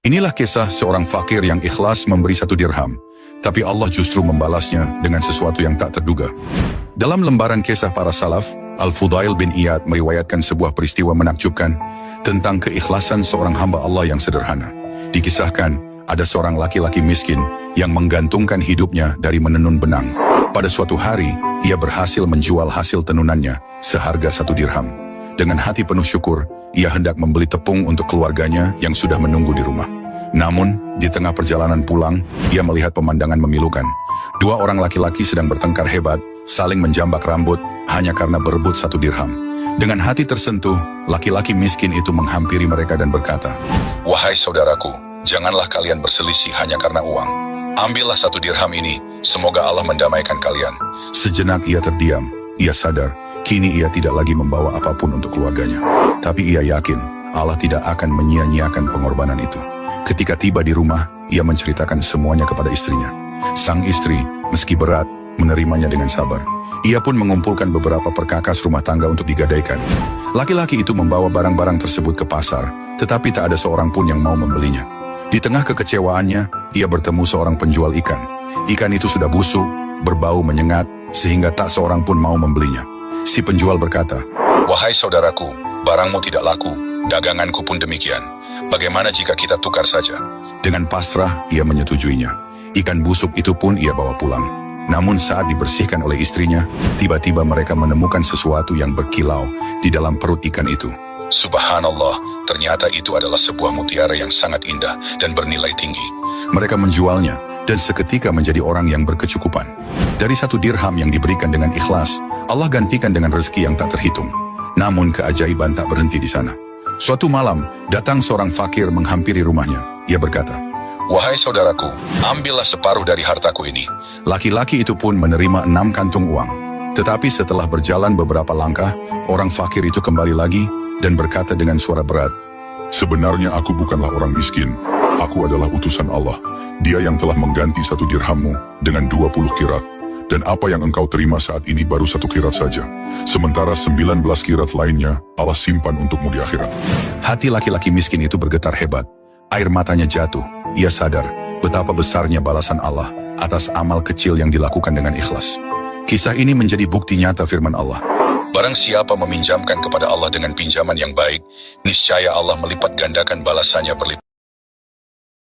Inilah kisah seorang fakir yang ikhlas memberi 1 dirham, tapi Allah justru membalasnya dengan sesuatu yang tak terduga. Dalam lembaran kisah para salaf, Al-Fudail bin Iyad meriwayatkan sebuah peristiwa menakjubkan tentang keikhlasan seorang hamba Allah yang sederhana. Dikisahkan, ada seorang laki-laki miskin yang menggantungkan hidupnya dari menenun benang. Pada suatu hari, ia berhasil menjual hasil tenunannya seharga 1 dirham. Dengan hati penuh syukur, ia hendak membeli tepung untuk keluarganya yang sudah menunggu di rumah. Namun, di tengah perjalanan pulang, ia melihat pemandangan memilukan. 2 orang laki-laki sedang bertengkar hebat, saling menjambak rambut, hanya karena berebut 1 dirham. Dengan hati tersentuh, laki-laki miskin itu menghampiri mereka dan berkata, "Wahai saudaraku, janganlah kalian berselisih hanya karena uang. Ambillah 1 dirham ini, semoga Allah mendamaikan kalian." Sejenak ia terdiam, ia sadar, kini ia tidak lagi membawa apapun untuk keluarganya. Tapi ia yakin, Allah tidak akan menyia-nyiakan pengorbanan itu. Ketika tiba di rumah, ia menceritakan semuanya kepada istrinya. Sang istri, meski berat, menerimanya dengan sabar. Ia pun mengumpulkan beberapa perkakas rumah tangga untuk digadaikan. Laki-laki itu membawa barang-barang tersebut ke pasar, tetapi tak ada seorang pun yang mau membelinya. Di tengah kekecewaannya, ia bertemu seorang penjual ikan. Ikan itu sudah busuk, berbau menyengat, sehingga tak seorang pun mau membelinya. Si penjual berkata, "Wahai saudaraku, barangmu tidak laku, daganganku pun demikian. Bagaimana jika kita tukar saja?" Dengan pasrah, ia menyetujuinya. Ikan busuk itu pun ia bawa pulang. Namun saat dibersihkan oleh istrinya, tiba-tiba mereka menemukan sesuatu yang berkilau di dalam perut ikan itu. Subhanallah, ternyata itu adalah sebuah mutiara yang sangat indah dan bernilai tinggi. Mereka menjualnya dan seketika menjadi orang yang berkecukupan. Dari 1 dirham yang diberikan dengan ikhlas, Allah gantikan dengan rezeki yang tak terhitung. Namun keajaiban tak berhenti di sana. Suatu malam, datang seorang fakir menghampiri rumahnya. Ia berkata, "Wahai saudaraku, ambillah separuh dari hartaku ini." Laki-laki itu pun menerima 6 kantung uang. Tetapi setelah berjalan beberapa langkah, orang fakir itu kembali lagi dan berkata dengan suara berat, "Sebenarnya aku bukanlah orang miskin. Aku adalah utusan Allah. Dia yang telah mengganti 1 dirhammu dengan 20 kirat. Dan apa yang engkau terima saat ini baru 1 kirat saja. Sementara 19 kirat lainnya Allah simpan untukmu di akhirat." Hati laki-laki miskin itu bergetar hebat. Air matanya jatuh. Ia sadar betapa besarnya balasan Allah atas amal kecil yang dilakukan dengan ikhlas. Kisah ini menjadi bukti nyata firman Allah. Barang siapa meminjamkan kepada Allah dengan pinjaman yang baik, niscaya Allah melipat gandakan balasannya berlipat.